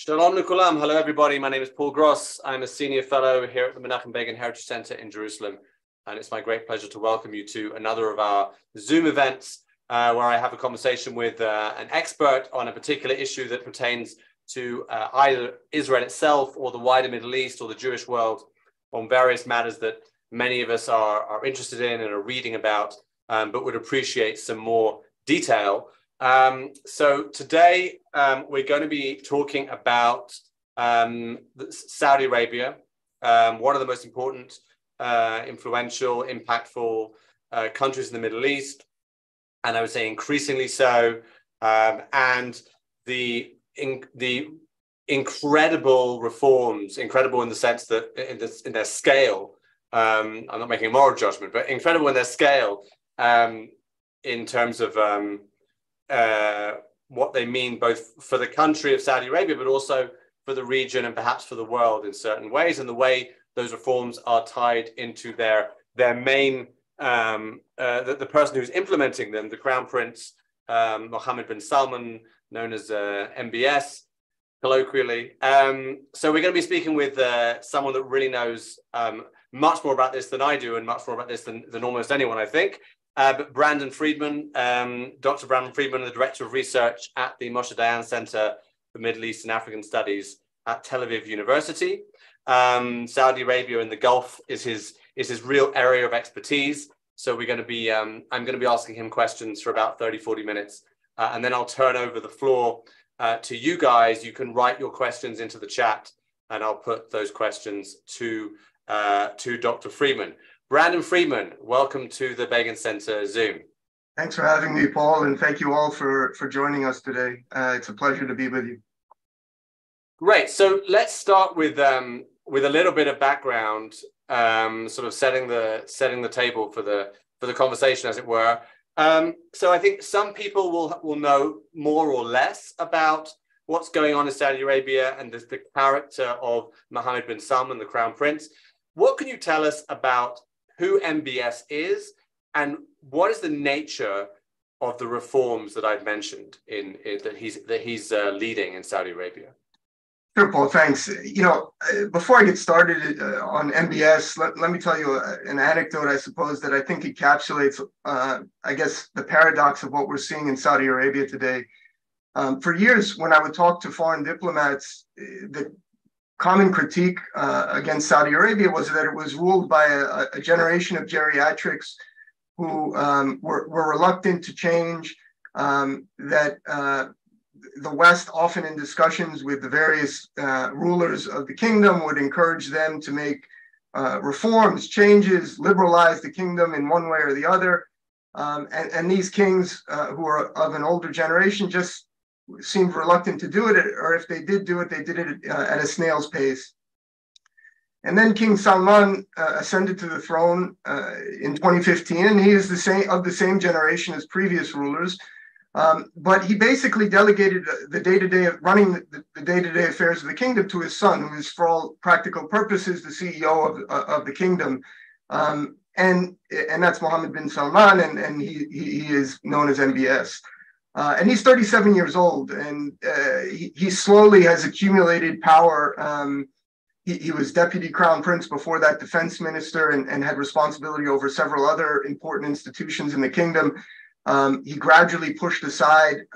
Shalom Nikulam. Hello, everybody. My name is Paul Gross. I'm a senior fellow here at the Menachem Begin Heritage Center in Jerusalem. And it's my great pleasure to welcome you to another of our Zoom events where I have a conversation with an expert on a particular issue that pertains to either Israel itself or the wider Middle East or the Jewish world on various matters that many of us are interested in and are reading about, but would appreciate some more detail. So today we're going to be talking about Saudi Arabia, one of the most important, influential, impactful countries in the Middle East, and I would say increasingly so, and the incredible reforms, incredible in the sense that in their scale, I'm not making a moral judgment, but incredible in their scale in terms of what they mean both for the country of Saudi Arabia, but also for the region and perhaps for the world in certain ways, and the way those reforms are tied into their main, the person who's implementing them, the Crown Prince, Mohammad Bin Salman, known as MBS, colloquially. So we're going to be speaking with someone that really knows much more about this than I do, and much more about this than almost anyone, I think. But Brandon Friedman, Dr. Brandon Friedman, the Director of Research at the Moshe Dayan Center for Middle East and African Studies at Tel Aviv University. Saudi Arabia and the Gulf is his real area of expertise. So we're going to be, I'm going to be asking him questions for about 30, 40 minutes. And then I'll turn over the floor to you guys. You can write your questions into the chat and I'll put those questions to Dr. Friedman. Brandon Friedman, welcome to the Begin Center Zoom. Thanks for having me, Paul, and thank you all for joining us today. It's a pleasure to be with you. Great. So let's start with a little bit of background, sort of setting the table for the conversation, as it were. So I think some people will know more or less about what's going on in Saudi Arabia and the character of Mohammed bin Salman, the Crown Prince. What can you tell us about who MBS is, and what is the nature of the reforms that I've mentioned that he's leading in Saudi Arabia? Sure, Paul, thanks. You know, before I get started on MBS, let me tell you an anecdote, I suppose, that I think encapsulates, I guess, the paradox of what we're seeing in Saudi Arabia today. For years, when I would talk to foreign diplomats, the common critique against Saudi Arabia was that it was ruled by a generation of geriatrics who were reluctant to change, that the West, often in discussions with the various rulers of the kingdom, would encourage them to make reforms, changes, liberalize the kingdom in one way or the other. And these kings who are of an older generation just seemed reluctant to do it, or if they did do it, they did it at a snail's pace. And then King Salman ascended to the throne in 2015, and he is of the same generation as previous rulers. But he basically delegated the day-to-day running the day-to-day affairs of the kingdom to his son, who is, for all practical purposes, the CEO of the kingdom. And that's Mohammed bin Salman, and he is known as MBS. And he's 37 years old, and he slowly has accumulated power. He was deputy crown prince before that, defense minister, and had responsibility over several other important institutions in the kingdom. He gradually pushed aside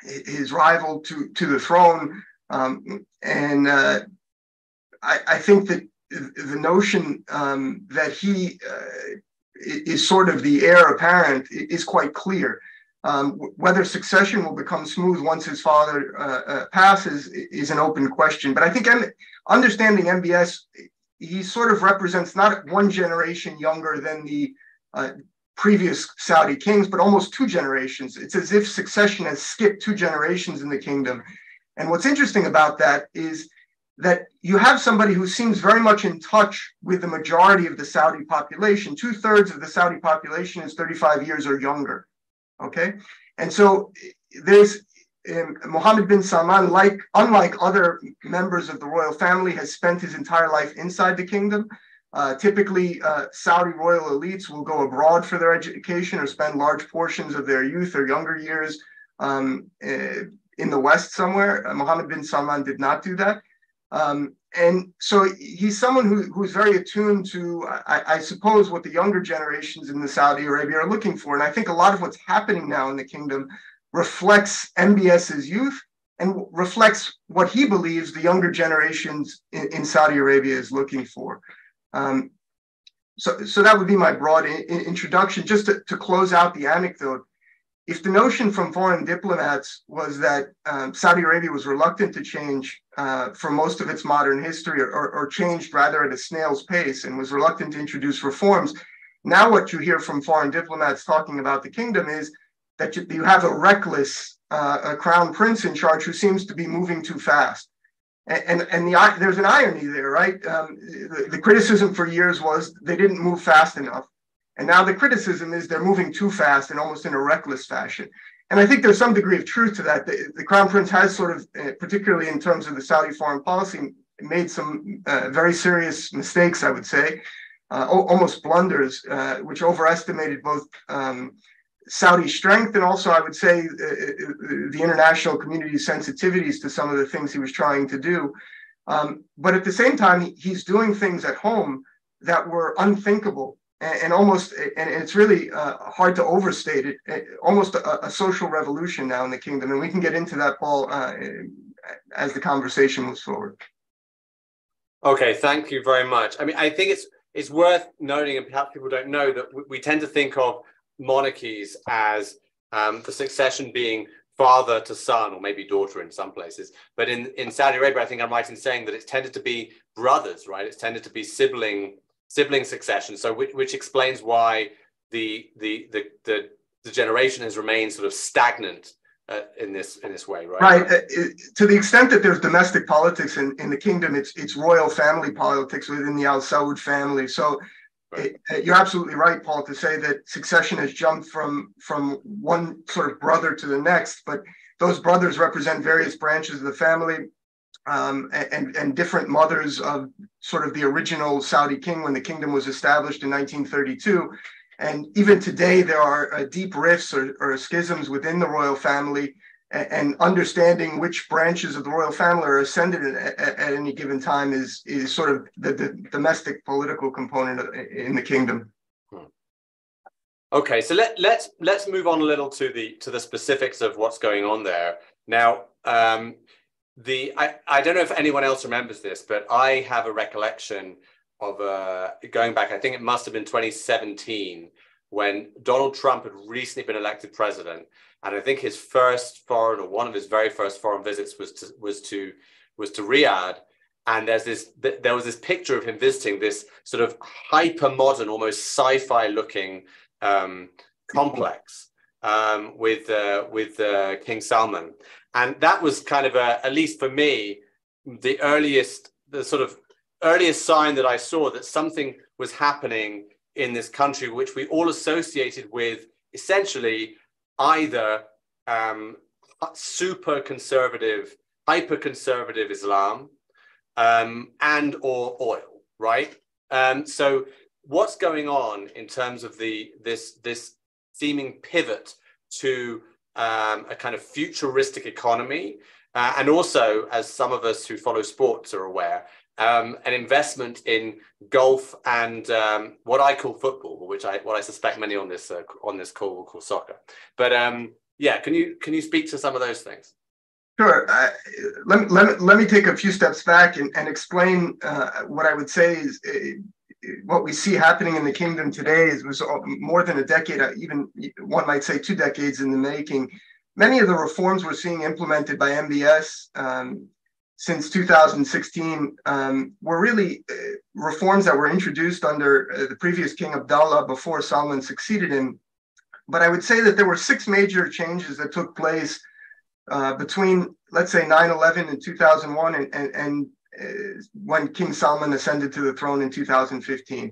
his rival to the throne. And I think that the notion that he is sort of the heir apparent is quite clear. Whether succession will become smooth once his father passes is an open question. But I think understanding MBS, he sort of represents not one generation younger than the previous Saudi kings, but almost two generations. It's as if succession has skipped two generations in the kingdom. And what's interesting about that is that you have somebody who seems very much in touch with the majority of the Saudi population. 2/3 of the Saudi population is 35 years or younger. Okay, and so there's Mohammed bin Salman, unlike other members of the royal family, has spent his entire life inside the kingdom. Typically, Saudi royal elites will go abroad for their education or spend large portions of their youth or younger years in the West somewhere. Mohammed bin Salman did not do that. And so he's someone who's very attuned to, I suppose, what the younger generations in the Saudi Arabia are looking for. And I think a lot of what's happening now in the kingdom reflects MBS's youth and reflects what he believes the younger generations in Saudi Arabia is looking for. So that would be my broad introduction. Just to close out the anecdote, if the notion from foreign diplomats was that Saudi Arabia was reluctant to change for most of its modern history, or changed rather at a snail's pace and was reluctant to introduce reforms, now what you hear from foreign diplomats talking about the kingdom is that you have a reckless crown prince in charge who seems to be moving too fast. And there's an irony there, right? The criticism for years was they didn't move fast enough. And now the criticism is they're moving too fast and almost in a reckless fashion. And I think there's some degree of truth to that. The Crown Prince has sort of, particularly in terms of the Saudi foreign policy, made some very serious mistakes, I would say, almost blunders, which overestimated both Saudi strength and also, I would say, the international community's sensitivities to some of the things he was trying to do. But at the same time, he's doing things at home that were unthinkable. And almost, and it's really hard to overstate it, almost a social revolution now in the kingdom. And we can get into that, Paul, as the conversation moves forward. Okay, thank you very much. I mean, I think it's worth noting, and perhaps people don't know, that we tend to think of monarchies as the succession being father to son, or maybe daughter in some places. But in Saudi Arabia, I think I'm right in saying that it's tended to be brothers, right? It's tended to be sibling succession, so which explains why the generation has remained sort of stagnant in this way, right? Right. To the extent that there's domestic politics in the kingdom, it's royal family politics within the Al Saud family. So right. You're absolutely right, Paul, to say that succession has jumped from one sort of brother to the next, but those brothers represent various branches of the family. And different mothers of sort of the original Saudi king when the kingdom was established in 1932. And even today, there are deep rifts or schisms within the royal family, and understanding which branches of the royal family are ascended at any given time is sort of the domestic political component in the kingdom. Okay, so let's move on a little to the specifics of what's going on there now. I don't know if anyone else remembers this, but I have a recollection of going back, I think it must have been 2017, when Donald Trump had recently been elected president. And I think his first foreign, or one of his very first foreign visits was to Riyadh. And there was this picture of him visiting this sort of hyper modern, almost sci-fi looking complex with King Salman. And that was kind of at least for me, the sort of earliest sign that I saw that something was happening in this country, which we all associated with essentially either super conservative, hyper conservative Islam, and or oil, right? So what's going on in terms of this seeming pivot to a kind of futuristic economy, and also, as some of us who follow sports are aware, an investment in golf and what I call football, what I suspect many on this call will call soccer. But yeah, can you speak to some of those things? Sure. Let me take a few steps back and explain what I would say is what we see happening in the kingdom today was more than a decade, even one might say 2 decades in the making. Many of the reforms we're seeing implemented by MBS since 2016 were really reforms that were introduced under the previous King Abdullah before Salman succeeded him. But I would say that there were 6 major changes that took place between, let's say, 9/11 and 2001 and when King Salman ascended to the throne in 2015.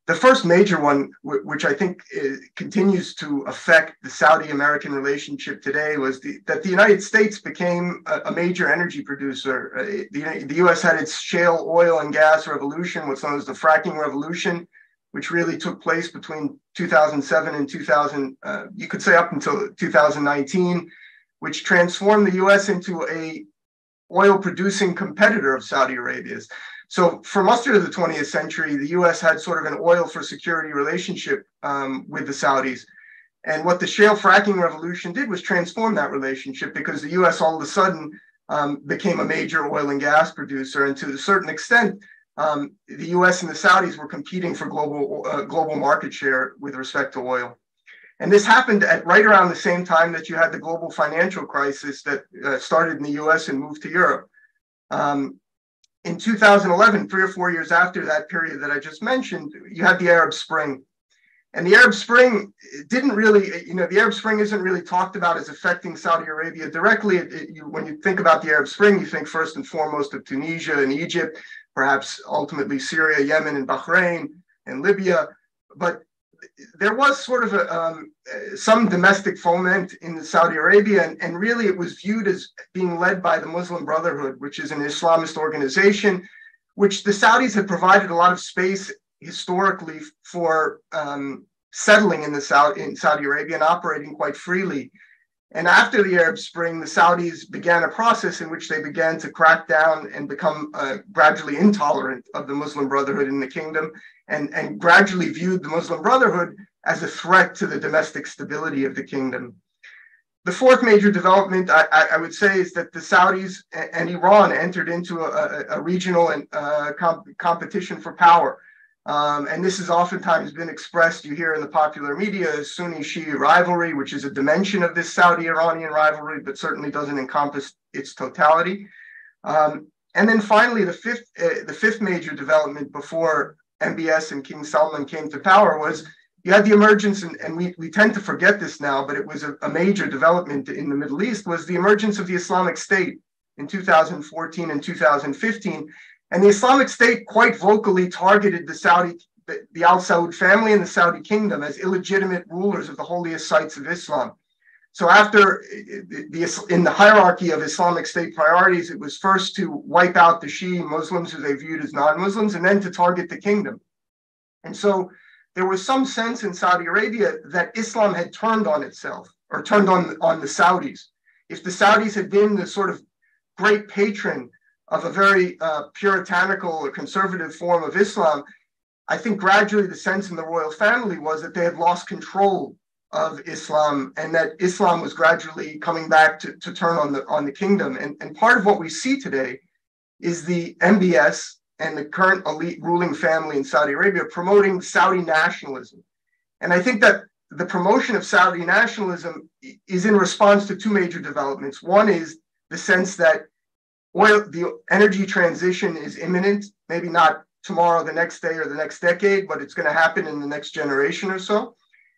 The first major one, which I think continues to affect the Saudi-American relationship today, was that the United States became a major energy producer. The U.S. had its shale oil and gas revolution, what's known as the fracking revolution, which really took place between 2007 and you could say up until 2019, which transformed the US into a oil-producing competitor of Saudi Arabia's. So for much of the 20th century, the US had sort of an oil for security relationship with the Saudis. And what the shale fracking revolution did was transform that relationship, because the US all of a sudden became a major oil and gas producer. And to a certain extent, the US and the Saudis were competing for global market share with respect to oil. And this happened at right around the same time that you had the global financial crisis that started in the US and moved to Europe. In 2011, 3 or 4 years after that period that I just mentioned, you had the Arab Spring. And the Arab Spring didn't really, the Arab Spring isn't really talked about as affecting Saudi Arabia directly. When you think about the Arab Spring, you think first and foremost of Tunisia and Egypt, perhaps ultimately Syria, Yemen, and Bahrain, and Libya. But there was sort of some domestic foment in Saudi Arabia, and really it was viewed as being led by the Muslim Brotherhood, which is an Islamist organization, which the Saudis had provided a lot of space historically for settling in Saudi Arabia and operating quite freely. And after the Arab Spring, the Saudis began a process in which they began to crack down and become gradually intolerant of the Muslim Brotherhood in the kingdom, and gradually viewed the Muslim Brotherhood as a threat to the domestic stability of the kingdom. The fourth major development, I would say, is that the Saudis and Iran entered into a regional and competition for power. And this has oftentimes been expressed, you hear in the popular media, as Sunni-Shia rivalry, which is a dimension of this Saudi-Iranian rivalry, but certainly doesn't encompass its totality. And then finally, the fifth major development before MBS and King Salman came to power was you had the emergence, and we tend to forget this now, but it was a major development in the Middle East, was the emergence of the Islamic State in 2014 and 2015. And the Islamic State quite vocally targeted the Al Saud family and the Saudi kingdom as illegitimate rulers of the holiest sites of Islam. So after, in the hierarchy of Islamic State priorities, it was first to wipe out the Shia Muslims who they viewed as non-Muslims, and then to target the kingdom. And so there was some sense in Saudi Arabia that Islam had turned on itself, or turned on the Saudis. If the Saudis had been the sort of great patron of a very puritanical or conservative form of Islam, I think gradually the sense in the royal family was that they had lost control of Islam, and that Islam was gradually coming back to turn on the kingdom. And part of what we see today is the MBS and the current elite ruling family in Saudi Arabia promoting Saudi nationalism. And I think that the promotion of Saudi nationalism is in response to two major developments. One is the sense that the energy transition is imminent, maybe not tomorrow, the next day, or the next decade, but it's going to happen in the next generation or so.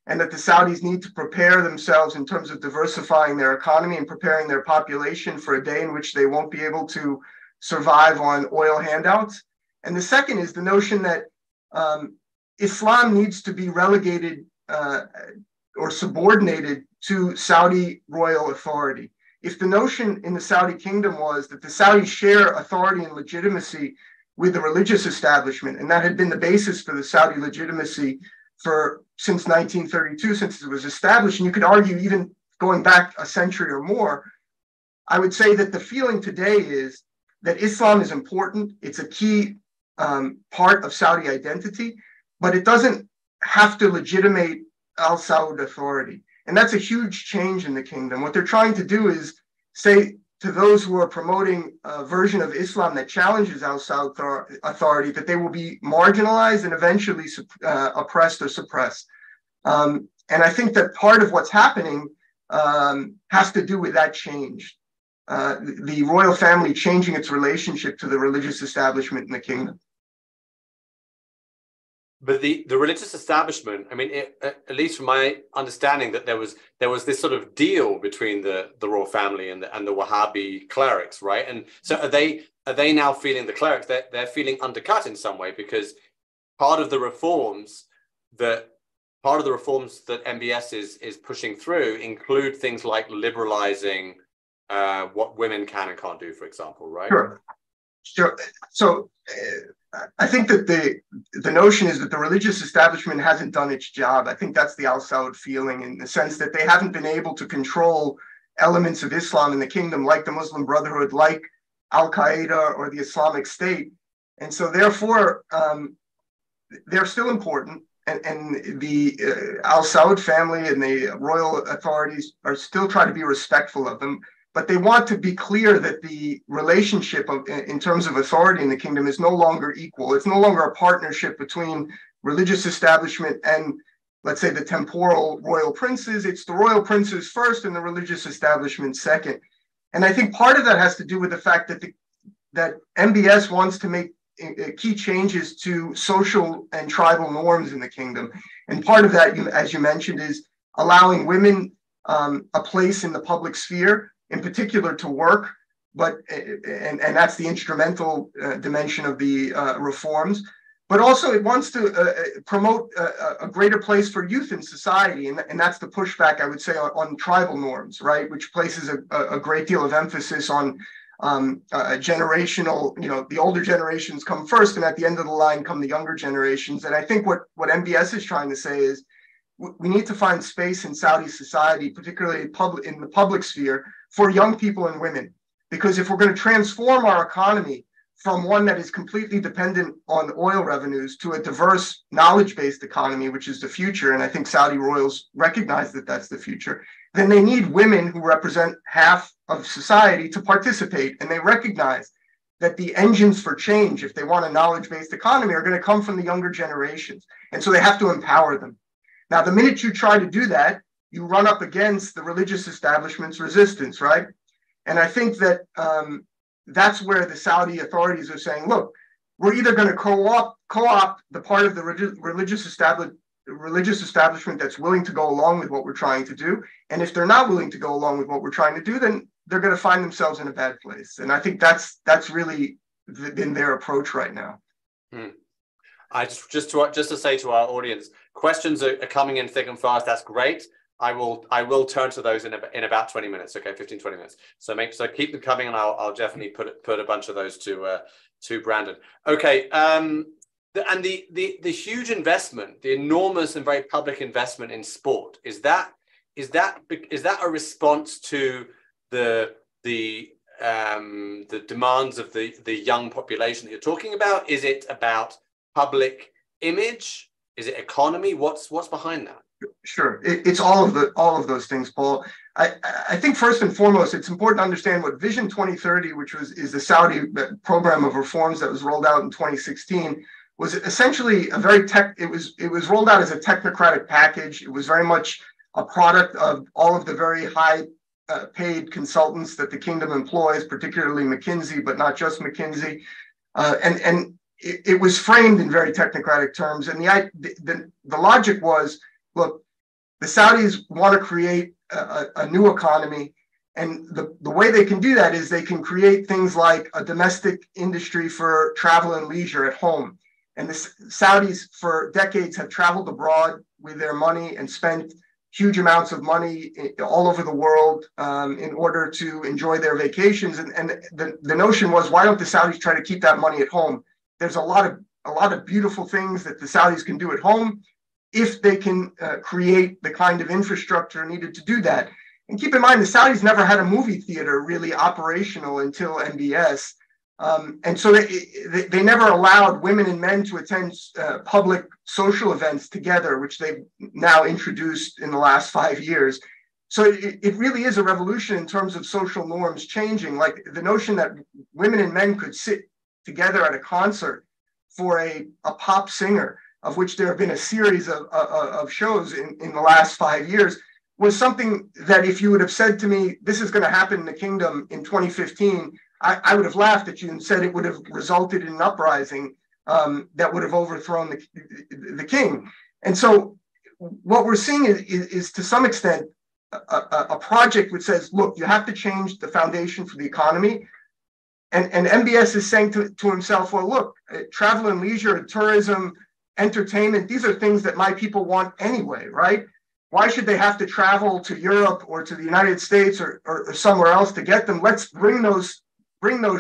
And that the Saudis need to prepare themselves in terms of diversifying their economy and preparing their population for a day in which they won't be able to survive on oil handouts. And the second is the notion that Islam needs to be relegated or subordinated to Saudi royal authority. If the notion in the Saudi kingdom was that the Saudis share authority and legitimacy with the religious establishment, and that had been the basis for the Saudi legitimacy since 1932, since it was established, and you could argue even going back a century or more, I would say that the feeling today is that Islam is important. It's a key part of Saudi identity, but it doesn't have to legitimate Al Saud authority. And that's a huge change in the kingdom. What they're trying to do is say to those who are promoting a version of Islam that challenges Al Saud authority that they will be marginalized and eventually oppressed or suppressed. And I think that part of what's happening has to do with that change. The royal family changing its relationship to the religious establishment in the kingdom. But the religious establishment, I mean, at least from my understanding, that there was this sort of deal between the royal family and the Wahhabi clerics, right? And so are they now feeling, the clerics, they're feeling undercut in some way, because part of the reforms that MBS is pushing through include things like liberalizing what women can and can't do, for example, right? Sure. So I think that the notion is that the religious establishment hasn't done its job. I think that's the Al Saud feeling, in the sense that they haven't been able to control elements of Islam in the kingdom, like the Muslim Brotherhood, like Al-Qaeda or the Islamic State. And so therefore, they're still important. And the Al Saud family and the royal authorities are still trying to be respectful of them. But they want to be clear that the relationship in terms of authority in the kingdom is no longer equal. It's no longer a partnership between religious establishment and, let's say, the temporal royal princes. It's the royal princes first and the religious establishment second. And I think part of that has to do with the fact that that MBS wants to make key changes to social and tribal norms in the kingdom. And part of that, as you mentioned, is allowing women a place in the public sphere, in particular to work, and that's the instrumental dimension of the reforms. But also it wants to promote a greater place for youth in society. And that's the pushback, I would say, on tribal norms, right? Which places a great deal of emphasis on generational, the older generations come first, and at the end of the line come the younger generations. And I think what MBS is trying to say is we need to find space in Saudi society, particularly in the public sphere, for young people and women. Because if we're going to transform our economy from one that is completely dependent on oil revenues to a diverse, knowledge-based economy, which is the future, and I think Saudi royals recognize that that's the future, then they need women who represent half of society to participate. And they recognize that the engines for change, if they want a knowledge-based economy, are going to come from the younger generations. And so they have to empower them. Now, the minute you try to do that, you run up against the religious establishment's resistance, right? And I think that that's where the Saudi authorities are saying, look, we're either going to co-opt the part of the religious establishment that's willing to go along with what we're trying to do. And if they're not willing to go along with what we're trying to do, then they're going to find themselves in a bad place. And I think that's really been their approach right now. I just to say to our audience, questions are coming in thick and fast. That's great. I will turn to those in about 20 minutes. Okay, 15, 20 minutes. So keep them coming, and I'll definitely put a bunch of those to Brandon. Okay. And the huge investment, the enormous and very public investment in sport, is that a response to the demands of the young population that you're talking about? Is it about public image? Is it economy? What's behind that? Sure, it's all of those things, Paul. I think first and foremost, it's important to understand what Vision 2030, which is the Saudi program of reforms that was rolled out in 2016, was essentially it was rolled out as a technocratic package. It was very much a product of all of the very high paid consultants that the kingdom employs, particularly McKinsey, but not just McKinsey, and it was framed in very technocratic terms. And the logic was, look, the Saudis want to create a new economy, and the way they can do that is they can create things like a domestic industry for travel and leisure at home. And the Saudis for decades have traveled abroad with their money and spent huge amounts of money all over the world in order to enjoy their vacations. And the notion was, why don't the Saudis try to keep that money at home? There's a lot of beautiful things that the Saudis can do at home if they can create the kind of infrastructure needed to do that. And keep in mind, the Saudis never had a movie theater really operational until MBS. And so they never allowed women and men to attend public social events together, which they've now introduced in the last 5 years. So it really is a revolution in terms of social norms changing, like the notion that women and men could sit together at a concert for a pop singer, of which there have been a series of shows in the last 5 years, was something that if you would have said to me, this is going to happen in the kingdom in 2015, I would have laughed at you and said it would have resulted in an uprising that would have overthrown the king. And so what we're seeing is to some extent a project which says, look, you have to change the foundation for the economy. And MBS is saying to himself, well, look, travel and leisure, tourism, entertainment, these are things that my people want anyway, right? Why should they have to travel to Europe or to the United States or somewhere else to get them? Let's bring those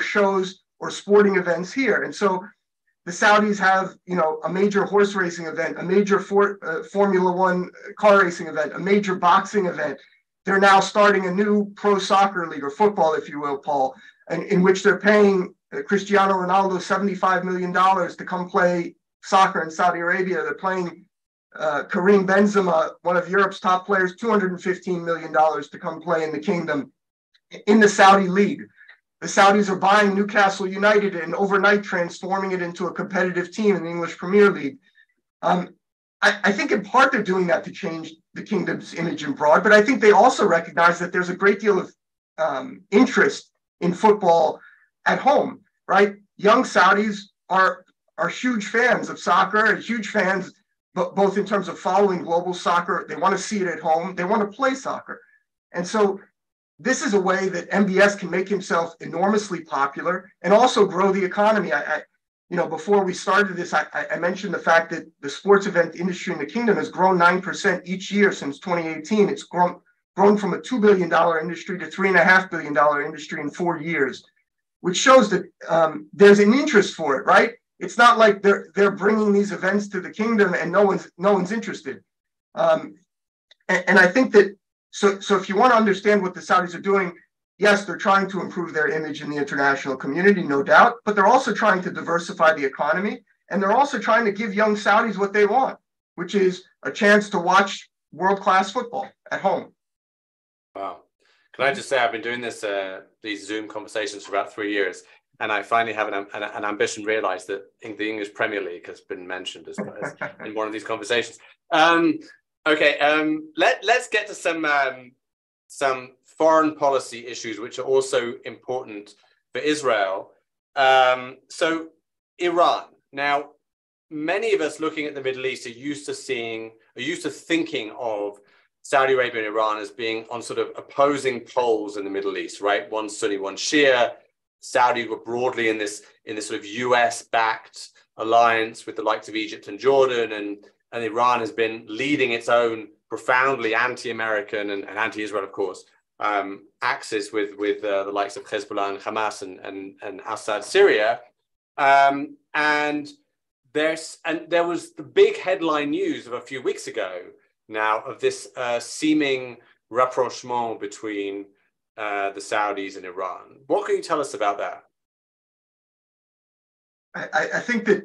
shows or sporting events here. And so the Saudis have, a major horse racing event, a major Formula One car racing event, a major boxing event. they're now starting a new pro soccer league, or football, if you will, Paul, in which they're paying Cristiano Ronaldo $75 million to come play soccer in Saudi Arabia. They're playing Karim Benzema, one of Europe's top players, $215 million to come play in the kingdom in the Saudi league. The Saudis are buying Newcastle United and overnight transforming it into a competitive team in the English Premier League. I think in part they're doing that to change the kingdom's image abroad, but I think they also recognize that there's a great deal of interest in football at home, right? Young Saudis are huge fans of soccer and huge fans, both in terms of following global soccer. They want to see it at home. They want to play soccer. And so this is a way that MBS can make himself enormously popular and also grow the economy. Before we started this, I mentioned the fact that the sports event industry in the kingdom has grown 9% each year since 2018. It's grown from a $2 billion industry to $3.5 billion industry in 4 years, which shows that there's an interest for it, right? It's not like they're bringing these events to the kingdom and no one's interested. And I think that so if you want to understand what the Saudis are doing, yes, they're trying to improve their image in the international community, no doubt, but they're also trying to diversify the economy, and they're also trying to give young Saudis what they want, which is a chance to watch world-class football at home. Wow. Can I just say, I've been doing these Zoom conversations for about 3 years, and I finally have an ambition realized that the English Premier League has been mentioned as in one of these conversations. Let's get to some foreign policy issues, which are also important for Israel. So Iran. Now, many of us looking at the Middle East are used to thinking of Saudi Arabia and Iran as being on sort of opposing poles in the Middle East, right? One Sunni, one Shia. Saudi were broadly in this sort of US-backed alliance with the likes of Egypt and Jordan, and Iran has been leading its own profoundly anti-American and anti-Israel, of course, axis with the likes of Hezbollah and Hamas and Assad, Syria. And there was the big headline news of a few weeks ago now of this seeming rapprochement between the Saudis and Iran. What can you tell us about that? I think that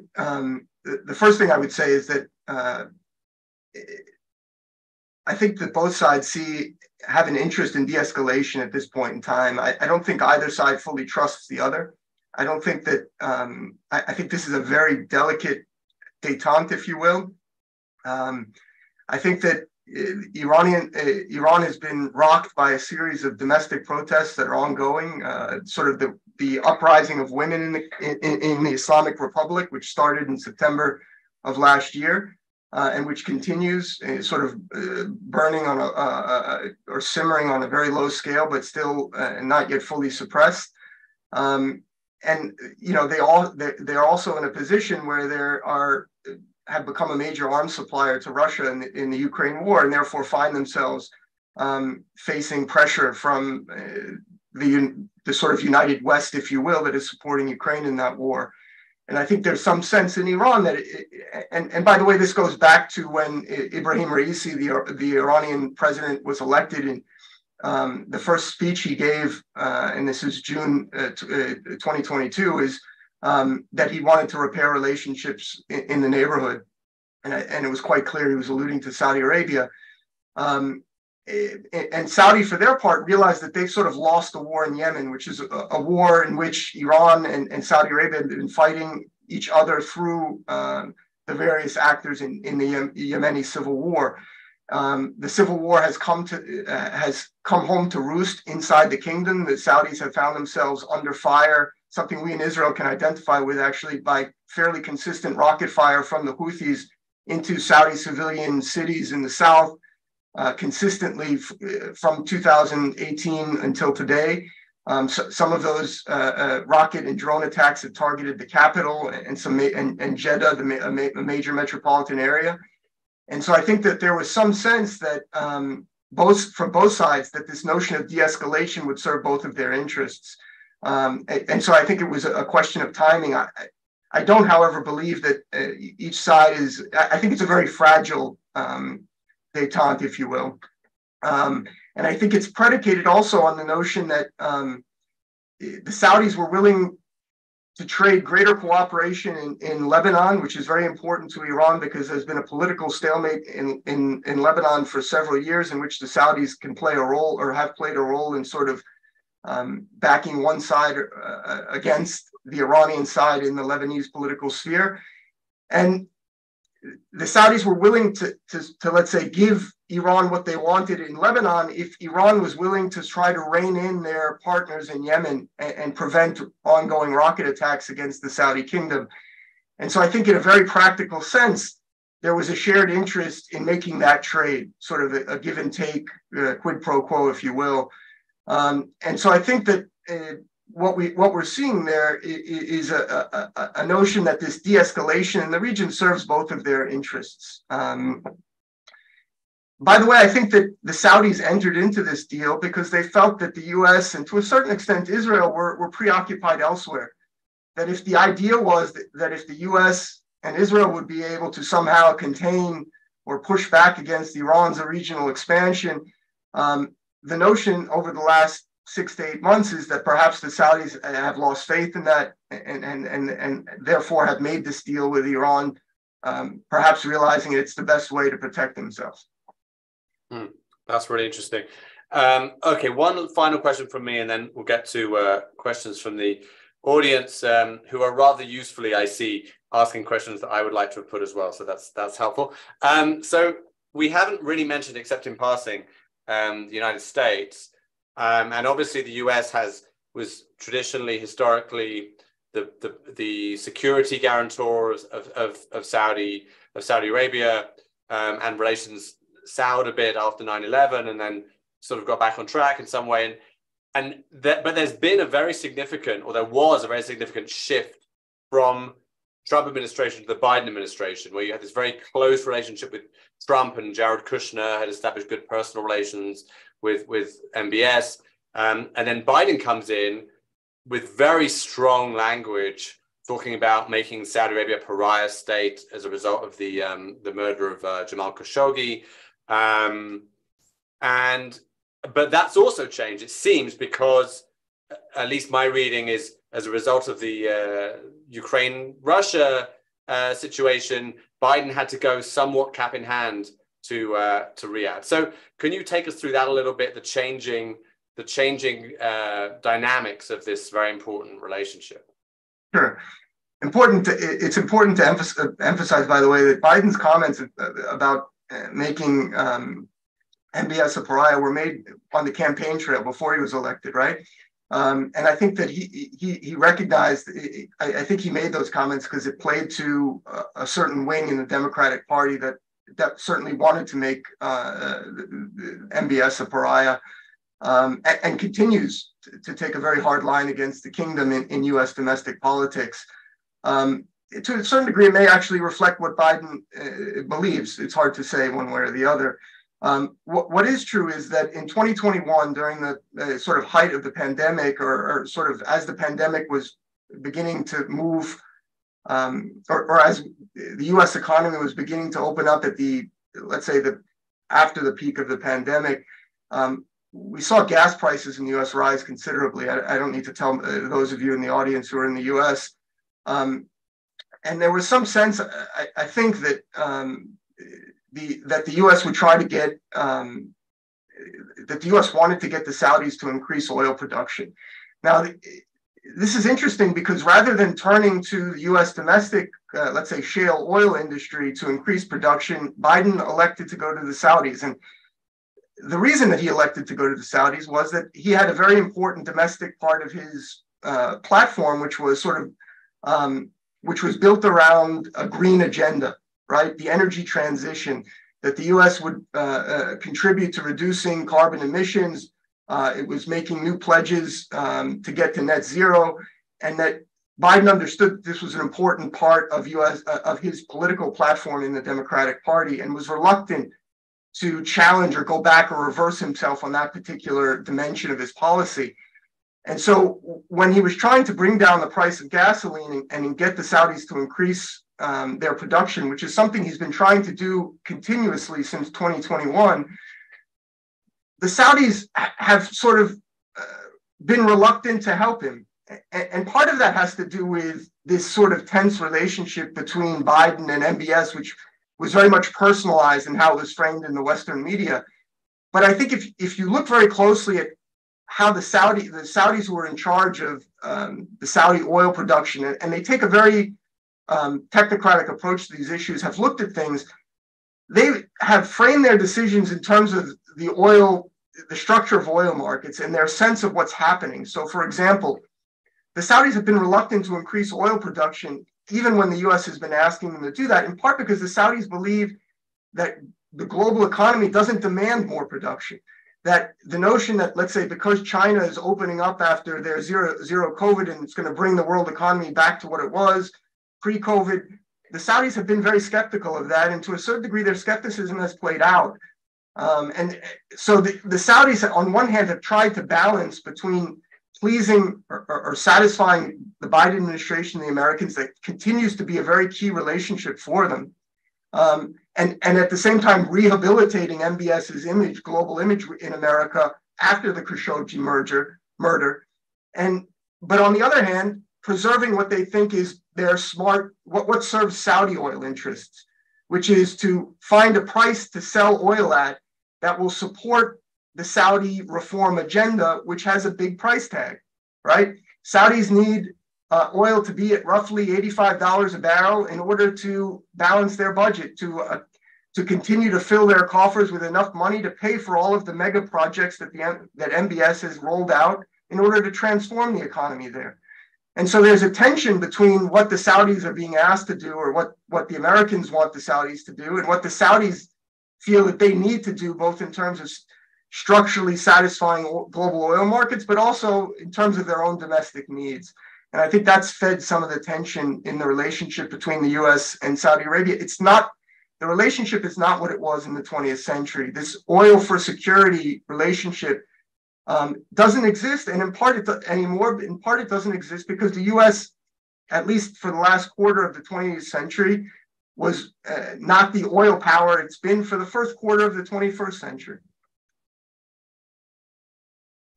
the first thing I would say is that I think that both sides have an interest in de-escalation at this point in time. I don't think either side fully trusts the other. I don't think that, I think this is a very delicate détente, if you will. I think that Iran has been rocked by a series of domestic protests that are ongoing, sort of the uprising of women in the Islamic Republic, which started in September of last year. And which continues sort of burning on or simmering on a very low scale, but still not yet fully suppressed. And they are also in a position where have become a major arms supplier to Russia in the Ukraine war, and therefore find themselves facing pressure from the sort of united West, if you will, that is supporting Ukraine in that war. And I think there's some sense in Iran that, and by the way, this goes back to when Ibrahim Raisi, the Iranian president, was elected. And the first speech he gave, and this is June 2022, is that he wanted to repair relationships in the neighborhood. And it was quite clear he was alluding to Saudi Arabia. And Saudi, for their part, realized that they've sort of lost the war in Yemen, which is a war in which Iran and Saudi Arabia have been fighting each other through the various actors in the Yemeni civil war. The civil war has come home to roost inside the kingdom. The Saudis have found themselves under fire, something we in Israel can identify with actually by fairly consistent rocket fire from the Houthis into Saudi civilian cities in the south. Consistently from 2018 until today. Some of those rocket and drone attacks have targeted the capital and Jeddah, a major metropolitan area. And so I think that there was some sense that from both sides that this notion of de-escalation would serve both of their interests. And so I think it was a question of timing. I don't, however, believe that each side I think it's a very fragile détente, if you will. And I think it's predicated also on the notion that the Saudis were willing to trade greater cooperation in Lebanon, which is very important to Iran because there's been a political stalemate in Lebanon for several years in which the Saudis can play a role or have played a role in sort of backing one side against the Iranian side in the Lebanese political sphere. And the Saudis were willing to let's say, give Iran what they wanted in Lebanon if Iran was willing to try to rein in their partners in Yemen and prevent ongoing rocket attacks against the Saudi kingdom. And so I think in a very practical sense, there was a shared interest in making that trade, sort of a give and take, quid pro quo, if you will. And so I think that what we're seeing there is a notion that this de-escalation in the region serves both of their interests. By the way, I think that the Saudis entered into this deal because they felt that the US and to a certain extent Israel were preoccupied elsewhere. That if the idea was that if the US and Israel would be able to somehow contain or push back against Iran's regional expansion, the notion over the last 6 to 8 months is that perhaps the Saudis have lost faith in that and therefore have made this deal with Iran, perhaps realizing it's the best way to protect themselves. That's really interesting. Okay, one final question from me, and then we'll get to questions from the audience who are rather usefully, I see, asking questions that I would like to have put as well. So that's helpful. So we haven't really mentioned, except in passing, the United States. And obviously the US was traditionally, historically, the security guarantors of Saudi Arabia, and relations soured a bit after 9/11 and then sort of got back on track in some way. But there's been a very significant, or there was a very significant shift from Trump administration to the Biden administration, where you had this very close relationship with Trump, and Jared Kushner had established good personal relations with MBS. And then Biden comes in with very strong language talking about making Saudi Arabia a pariah state as a result of the murder of Jamal Kashoggi. But that's also changed, it seems, because at least my reading is as a result of the Ukraine-Russia situation, Biden had to go somewhat cap in hand to Riyadh. So can you take us through that a little bit, the changing dynamics of this very important relationship? Sure. It's important to emphasize, by the way, that Biden's comments about making MBS a pariah were made on the campaign trail before he was elected, right? And I think that he recognized, I think he made those comments because it played to a certain wing in the Democratic Party that certainly wanted to make MBS a pariah, and continues to take a very hard line against the kingdom in US domestic politics. To a certain degree, it may actually reflect what Biden believes. It's hard to say one way or the other. What is true is that in 2021, during the sort of height of the pandemic, or sort of as the pandemic was beginning to move, or as the U.S. economy was beginning to open up at after the peak of the pandemic, we saw gas prices in the U.S. rise considerably. I don't need to tell those of you in the audience who are in the U.S. And there was some sense, I think, that the U.S. would try to get, that the U.S. wanted to get the Saudis to increase oil production. Now, this is interesting because rather than turning to the U.S. domestic, let's say, shale oil industry to increase production, Biden elected to go to the Saudis. And the reason that he elected to go to the Saudis was that he had a very important domestic part of his platform, which was which was built around a green agenda, right? The energy transition, that the U.S. would contribute to reducing carbon emissions. It was making new pledges to get to net zero, and that Biden understood this was an important part of his political platform in the Democratic Party, and was reluctant to challenge or go back or reverse himself on that particular dimension of his policy. And so when he was trying to bring down the price of gasoline and get the Saudis to increase their production, which is something he's been trying to do continuously since 2021, the Saudis have sort of been reluctant to help him. And part of that has to do with this sort of tense relationship between Biden and MBS, which was very much personalized in how it was framed in the Western media. But I think if you look very closely at how the Saudis who are in charge of the Saudi oil production, and they take a very technocratic approach to these issues, have looked at things, they have framed their decisions in terms of the structure of oil markets and their sense of what's happening. So, for example, the Saudis have been reluctant to increase oil production, even when the US has been asking them to do that, in part because the Saudis believe that the global economy doesn't demand more production. That the notion that, let's say, because China is opening up after their zero COVID and it's going to bring the world economy back to what it was pre-COVID, the Saudis have been very skeptical of that. And to a certain degree, their skepticism has played out. And so the Saudis, on one hand, have tried to balance between pleasing or satisfying the Biden administration, the Americans, that continues to be a very key relationship for them. And at the same time, rehabilitating MBS's image, global image in America after the Khashoggi murder. But on the other hand, preserving what they think is their smart, what serves Saudi oil interests, which is to find a price to sell oil at that will support the Saudi reform agenda, which has a big price tag, right? Saudis need oil to be at roughly $85 a barrel in order to balance their budget, to continue to fill their coffers with enough money to pay for all of the mega projects that MBS has rolled out in order to transform the economy there. And so there's a tension between what the Saudis are being asked to do, or what the Americans want the Saudis to do, and what the Saudis feel that they need to do, both in terms of structurally satisfying global oil markets, but also in terms of their own domestic needs. And I think that's fed some of the tension in the relationship between the US and Saudi Arabia. The relationship is not what it was in the 20th century. This oil for security relationship doesn't exist, and in part it doesn't exist because the US, at least for the last quarter of the 20th century, was not the oil power it's been for the first quarter of the 21st century.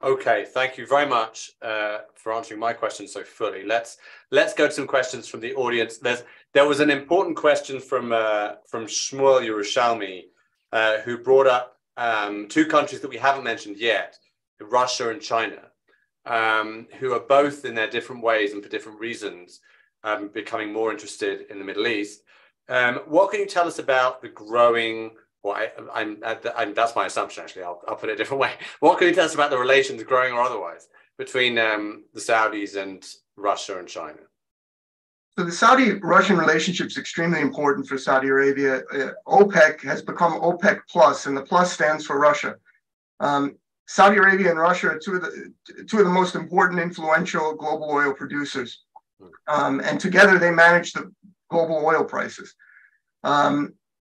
Okay, thank you very much for answering my question so fully. Let's go to some questions from the audience. There was an important question from Shmuel Yerushalmi, who brought up two countries that we haven't mentioned yet, Russia and China, who are both in their different ways and for different reasons becoming more interested in the Middle East. What can you tell us about the growing, that's my assumption actually, I'll put it a different way. What can you tell us about the relations, growing or otherwise, between the Saudis and Russia and China? So the Saudi-Russian relationship is extremely important for Saudi Arabia. OPEC has become OPEC plus, and the plus stands for Russia. Saudi Arabia and Russia are two of the most important, influential global oil producers. And together they manage the global oil prices.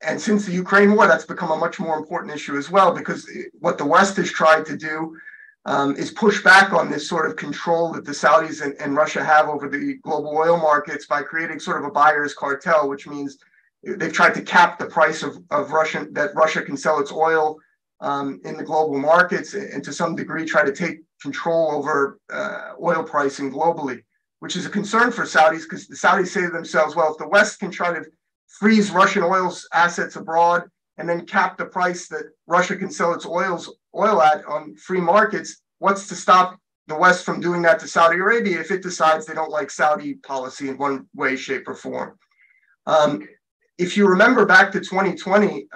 And since the Ukraine war, that's become a much more important issue as well, because what the West has tried to do is push back on this sort of control that the Saudis and Russia have over the global oil markets by creating sort of a buyer's cartel, which means they've tried to cap the price of that Russia can sell its oil in the global markets, and to some degree try to take control over oil pricing globally, which is a concern for Saudis, because the Saudis say to themselves, well, if the West can try to freeze Russian oil assets abroad and then cap the price that Russia can sell its oil at on free markets, what's to stop the West from doing that to Saudi Arabia if it decides they don't like Saudi policy in one way, shape, or form? If you remember back to 2020,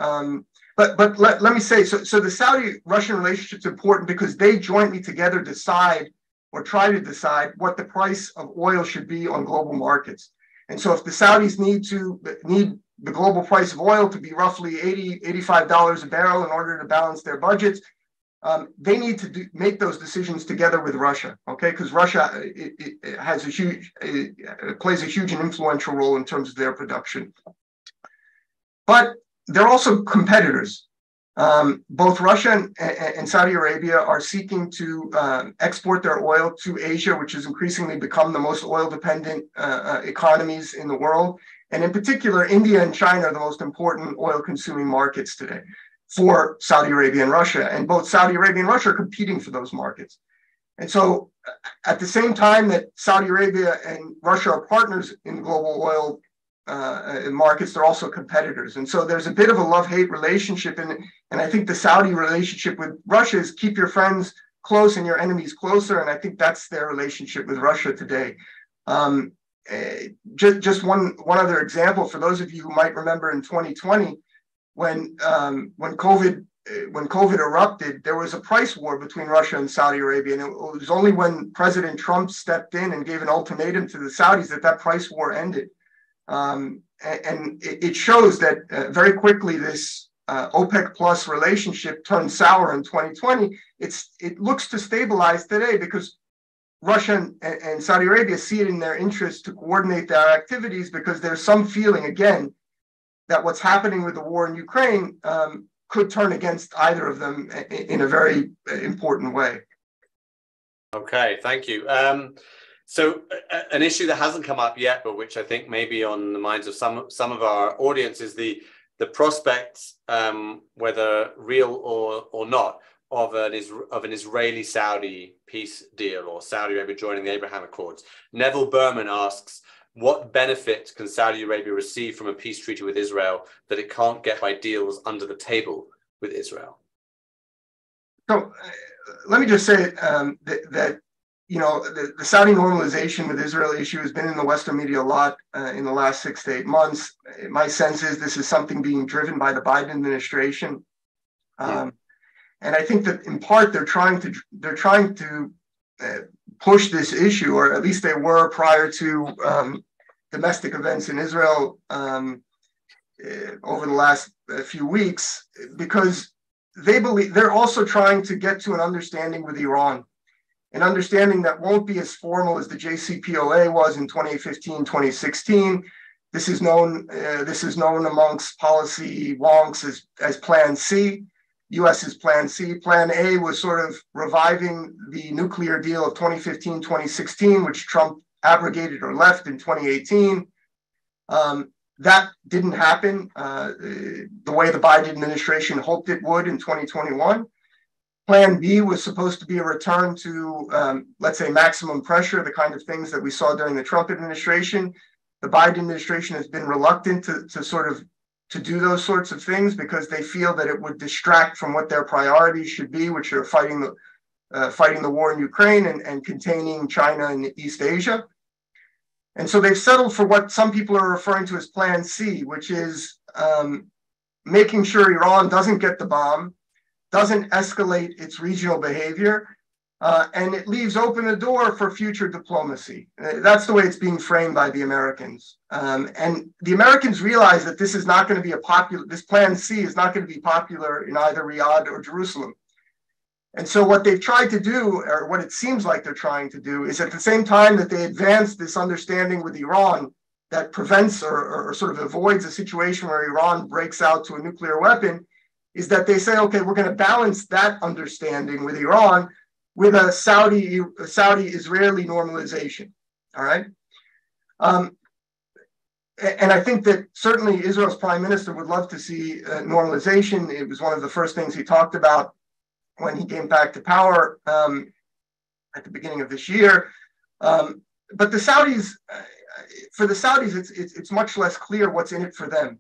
but let me say, so the Saudi-Russian relationship is important because they jointly together decide or try to decide what the price of oil should be on global markets. And so if the Saudis need the global price of oil to be roughly $85 a barrel in order to balance their budgets, they need to make those decisions together with Russia, okay? Because Russia it has plays a huge and influential role in terms of their production. But they're also competitors. Both Russia and Saudi Arabia are seeking to export their oil to Asia, which has increasingly become the most oil-dependent economies in the world. And in particular, India and China are the most important oil-consuming markets today. for Saudi Arabia and Russia. And both Saudi Arabia and Russia are competing for those markets. And so at the same time that Saudi Arabia and Russia are partners in global oil markets, they're also competitors. And so there's a bit of a love-hate relationship. And I think the Saudi relationship with Russia is keep your friends close and your enemies closer. And I think that's their relationship with Russia today. Just one other example for those of you who might remember in 2020, when COVID erupted, there was a price war between Russia and Saudi Arabia, and it was only when President Trump stepped in and gave an ultimatum to the Saudis that price war ended. And it shows that very quickly this OPEC plus relationship turned sour in 2020. It looks to stabilize today because Russia and Saudi Arabia see it in their interest to coordinate their activities, because there's some feeling, again, that what's happening with the war in Ukraine could turn against either of them in a very important way. Okay, thank you. So an issue that hasn't come up yet, but which I think may be on the minds of some of our audience, is the prospects, whether real or not, of an Israeli-Saudi peace deal, or Saudi Arabia joining the Abraham Accords. Neville Berman asks, what benefit can Saudi Arabia receive from a peace treaty with Israel that it can't get by deals under the table with Israel? So let me just say that the Saudi normalization with Israel issue has been in the Western media a lot in the last 6 to 8 months. My sense is this is something being driven by the Biden administration. And I think that in part they're trying to push this issue, or at least they were prior to domestic events in Israel over the last few weeks, because they believe they're also trying to get to an understanding with Iran, an understanding that won't be as formal as the JCPOA was in 2015, 2016. This is known amongst policy wonks as Plan C. U.S.'s Plan C. Plan A was sort of reviving the nuclear deal of 2015, 2016, which Trump abrogated or left in 2018. That didn't happen the way the Biden administration hoped it would in 2021. Plan B was supposed to be a return to, let's say, maximum pressure, the kind of things that we saw during the Trump administration. The Biden administration has been reluctant to do those sorts of things because they feel that it would distract from what their priorities should be, which are fighting the war in Ukraine and containing China and East Asia. And so they've settled for what some people are referring to as Plan C, which is making sure Iran doesn't get the bomb, doesn't escalate its regional behavior, and it leaves open the door for future diplomacy. That's the way it's being framed by the Americans. And the Americans realize that this is not going to be this Plan C is not going to be popular in either Riyadh or Jerusalem. And so what they've tried to do, or what it seems like they're trying to do, is at the same time that they advance this understanding with Iran that prevents or sort of avoids a situation where Iran breaks out to a nuclear weapon, is that they say, okay, we're going to balance that understanding with Iran with a Saudi-Israeli normalization, all right? And I think that certainly Israel's prime minister would love to see normalization. It was one of the first things he talked about when he came back to power at the beginning of this year. But the Saudis, for the Saudis, it's much less clear what's in it for them.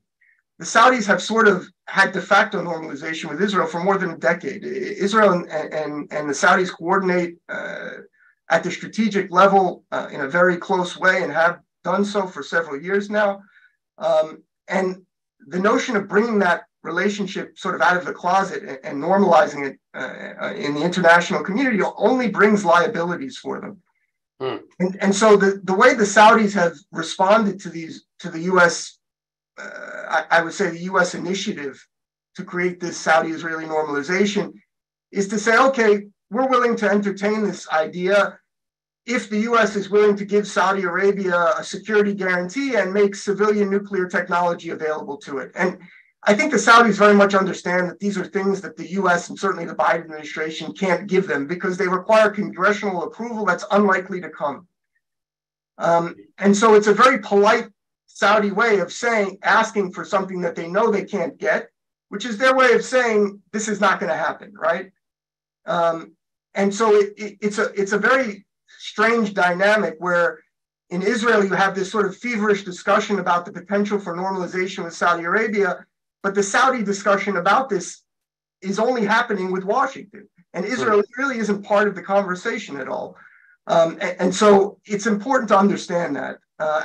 The Saudis have sort of had de facto normalization with Israel for more than a decade. Israel and the Saudis coordinate at the strategic level in a very close way and have done so for several years now. And the notion of bringing that relationship sort of out of the closet and normalizing it in the international community only brings liabilities for them. And so the way the Saudis have responded to the U.S., I would say the U.S. initiative to create this Saudi-Israeli normalization is to say, okay, we're willing to entertain this idea if the U.S. is willing to give Saudi Arabia a security guarantee and make civilian nuclear technology available to it. And I think the Saudis very much understand that these are things that the U.S. and certainly the Biden administration can't give them because they require congressional approval that's unlikely to come. And so it's a very polite Saudi way of asking for something that they know they can't get, which is their way of saying this is not going to happen, right? And so it's a very strange dynamic where in Israel you have this sort of feverish discussion about the potential for normalization with Saudi Arabia, but the Saudi discussion about this is only happening with Washington, and Israel really isn't part of the conversation at all. And so it's important to understand that.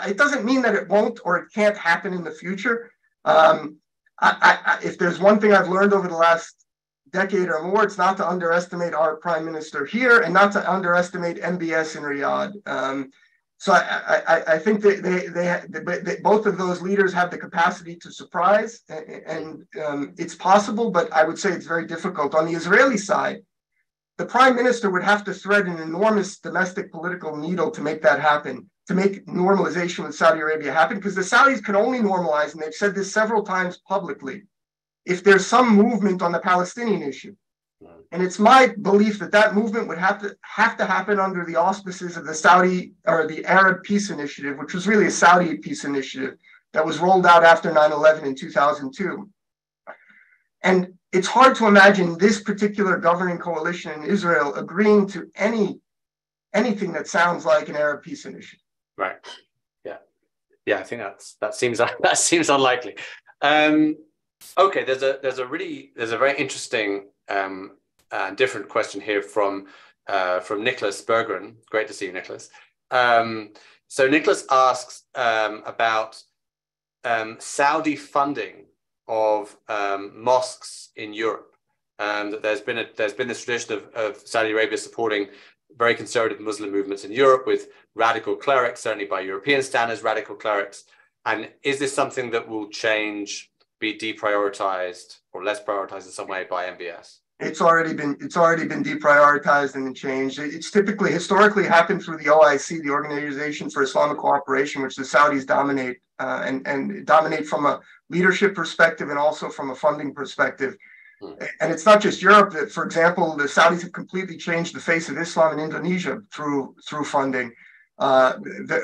It doesn't mean that it won't or it can't happen in the future. If there's one thing I've learned over the last decade or more, it's not to underestimate our prime minister here and not to underestimate MBS in Riyadh. So I think that both of those leaders have the capacity to surprise, and it's possible, but I would say it's very difficult. On the Israeli side, the prime minister would have to thread an enormous domestic political needle to make that happen, to make normalization with Saudi Arabia happen, because the Saudis can only normalize, and they've said this several times publicly, if there's some movement on the Palestinian issue. And it's my belief that that movement would have to happen under the auspices of the Saudi or the Arab Peace Initiative, which was really a Saudi peace initiative that was rolled out after 9/11 in 2002. And it's hard to imagine this particular governing coalition in Israel agreeing to anything that sounds like an Arab peace initiative. Right. Yeah. Yeah. I think that seems unlikely. Okay. There's a very interesting different question here from Nicholas Bergeron. Great to see you, Nicholas. So Nicholas asks about Saudi funding of mosques in Europe. That there's been this tradition of Saudi Arabia supporting very conservative Muslim movements in Europe with radical clerics, certainly by European standards, radical clerics. And is this something that will change, be deprioritized or less prioritized in some way by MBS? It's already been deprioritized and changed. It's historically happened through the OIC, the Organization for Islamic Cooperation, which the Saudis dominate and dominate from a leadership perspective and also from a funding perspective. And it's not just Europe. That, for example, the Saudis have completely changed the face of Islam in Indonesia through funding. The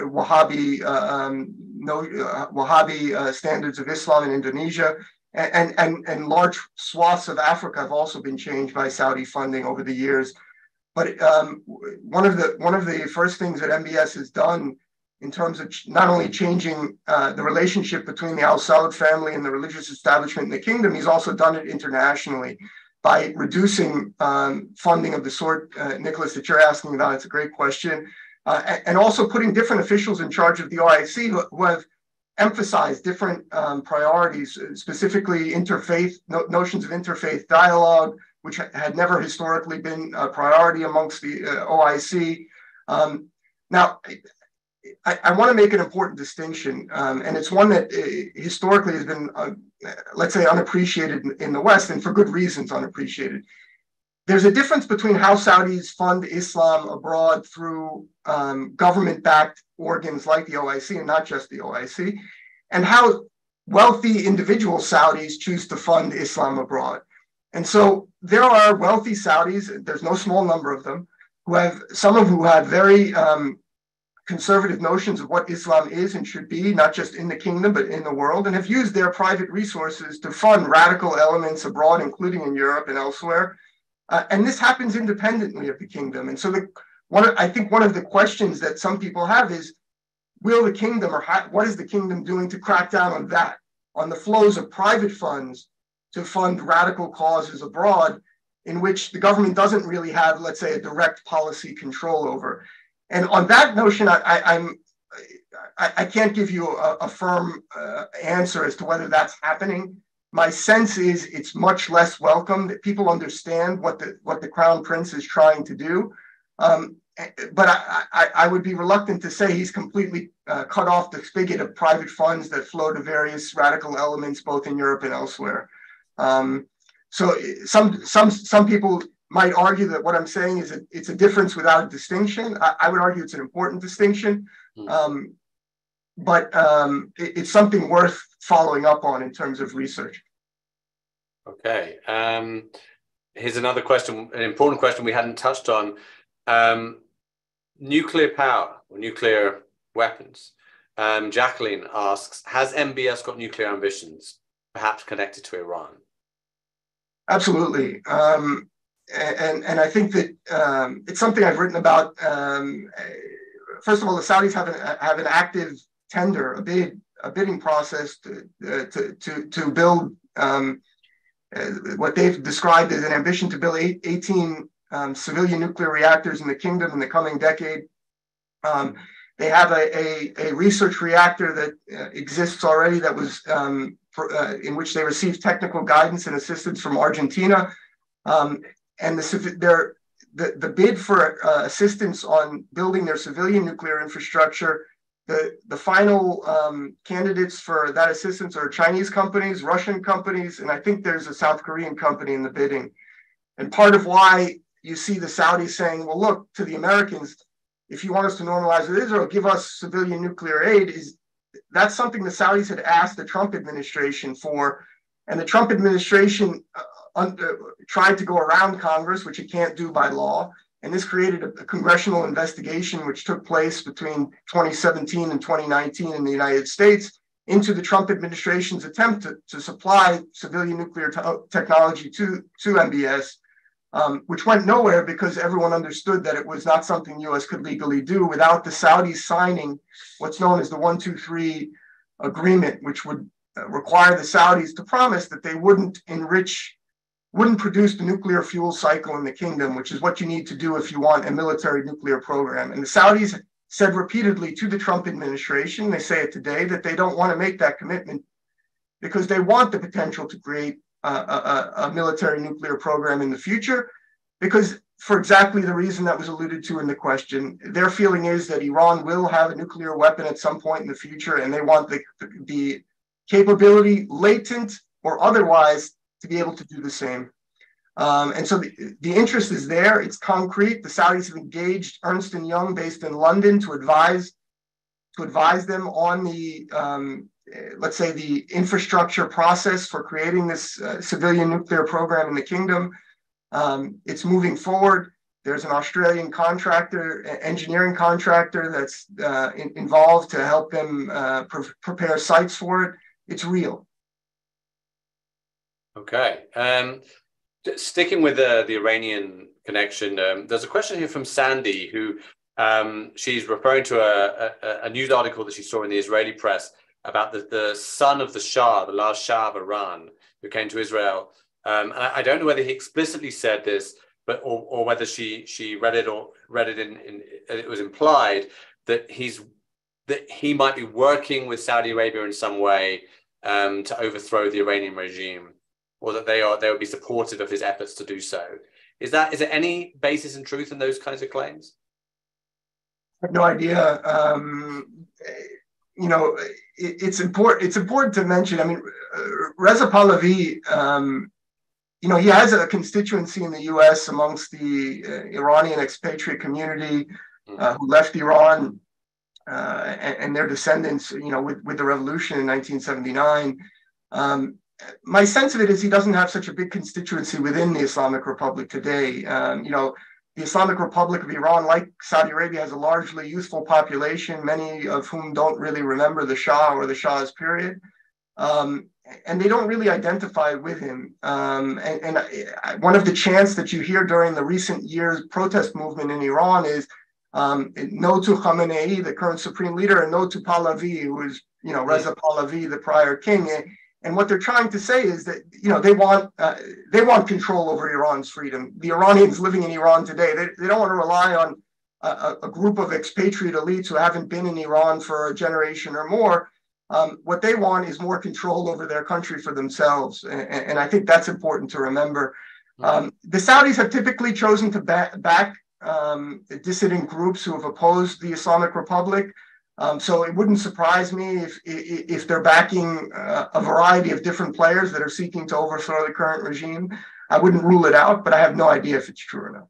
Wahhabi standards of Islam in Indonesia. And large swaths of Africa have also been changed by Saudi funding over the years. But one of the first things that MBS has done in terms of not only changing the relationship between the Al Saud family and the religious establishment in the kingdom, he's also done it internationally by reducing funding of the sort, Nicholas, that you're asking about. It's a great question. And also putting different officials in charge of the OIC who have emphasize different priorities, specifically notions of interfaith dialogue, which had never historically been a priority amongst the OIC. Now, I want to make an important distinction, and it's one that historically has been, let's say, unappreciated in the West, and for good reasons unappreciated. There's a difference between how Saudis fund Islam abroad through government-backed organs like the OIC, and not just the OIC, and how wealthy individual Saudis choose to fund Islam abroad. And so there are wealthy Saudis, there's no small number of them, who have very conservative notions of what Islam is and should be, not just in the kingdom, but in the world, and have used their private resources to fund radical elements abroad, including in Europe and elsewhere. And this happens independently of the kingdom. And so I think one of the questions that some people have is, will the kingdom, what is the kingdom doing to crack down on that, on the flows of private funds to fund radical causes abroad in which the government doesn't really have, let's say, a direct policy control over? And on that notion, I can't give you a firm answer as to whether that's happening. My sense is it's much less welcome, that people understand what the Crown Prince is trying to do. But I would be reluctant to say he's completely cut off the spigot of private funds that flow to various radical elements, both in Europe and elsewhere. So some people might argue that what I'm saying is it's a difference without a distinction. I would argue it's an important distinction, but it's something worth following up on in terms of research. Okay. Here's another question, an important question we hadn't touched on. Nuclear power or nuclear weapons. Jacqueline asks, has MBS got nuclear ambitions, perhaps connected to Iran? Absolutely. And I think that it's something I've written about. First of all, the Saudis have an active tender, a bidding process to build what they've described as an ambition to build 18 civilian nuclear reactors in the kingdom in the coming decade. They have a research reactor that exists already that was in which they received technical guidance and assistance from Argentina. And the bid for assistance on building their civilian nuclear infrastructure, the final candidates for that assistance are Chinese companies, Russian companies, and I think there's a South Korean company in the bidding. And part of why you see the Saudis saying, well, look, to the Americans, if you want us to normalize with Israel, give us civilian nuclear aid, that's something the Saudis had asked the Trump administration for. And the Trump administration tried to go around Congress, which it can't do by law. And this created a congressional investigation, which took place between 2017 and 2019 in the United States, into the Trump administration's attempt to supply civilian nuclear technology to MBS, which went nowhere because everyone understood that it was not something the US could legally do without the Saudis signing what's known as the 123 agreement, which would require the Saudis to promise that they wouldn't produce the nuclear fuel cycle in the kingdom, which is what you need to do if you want a military nuclear program. And the Saudis said repeatedly to the Trump administration, they say it today, that they don't want to make that commitment because they want the potential to create a military nuclear program in the future, because for exactly the reason that was alluded to in the question, their feeling is that Iran will have a nuclear weapon at some point in the future, and they want the capability, latent or otherwise, to be able to do the same. And so the interest is there. It's concrete. The Saudis have engaged Ernst & Young, based in London, to advise them on the let's say the infrastructure process for creating this civilian nuclear program in the kingdom. It's moving forward. There's an Australian engineering contractor that's involved to help them prepare sites for it. It's real. Okay. Sticking with the Iranian connection, there's a question here from Sandy, who she's referring to a news article that she saw in the Israeli press about the son of the Shah, the last Shah of Iran, who came to Israel. And I don't know whether he explicitly said this, but or whether she read it in it was implied that he might be working with Saudi Arabia in some way to overthrow the Iranian regime, or that they would be supportive of his efforts to do so. Is there any basis in truth in those kinds of claims? I have no idea. It's important to mention. I mean, Reza Pahlavi, he has a constituency in the U.S. amongst the Iranian expatriate community who left Iran and their descendants, with the revolution in 1979. My sense of it is he doesn't have such a big constituency within the Islamic Republic today. The Islamic Republic of Iran, like Saudi Arabia, has a largely youthful population, many of whom don't really remember the Shah or the Shah's period. And they don't really identify with him. And one of the chants that you hear during the recent years protest movement in Iran is no to Khamenei, the current supreme leader, and no to Pahlavi, who is, Reza Pahlavi, the prior king. And what they're trying to say is that, they want control over Iran's freedom. The Iranians living in Iran today, they don't want to rely on a group of expatriate elites who haven't been in Iran for a generation or more. What they want is more control over their country for themselves. And I think that's important to remember. The Saudis have typically chosen to back dissident groups who have opposed the Islamic Republic. So it wouldn't surprise me if they're backing a variety of different players that are seeking to overthrow the current regime. I wouldn't rule it out, but I have no idea if it's true or not.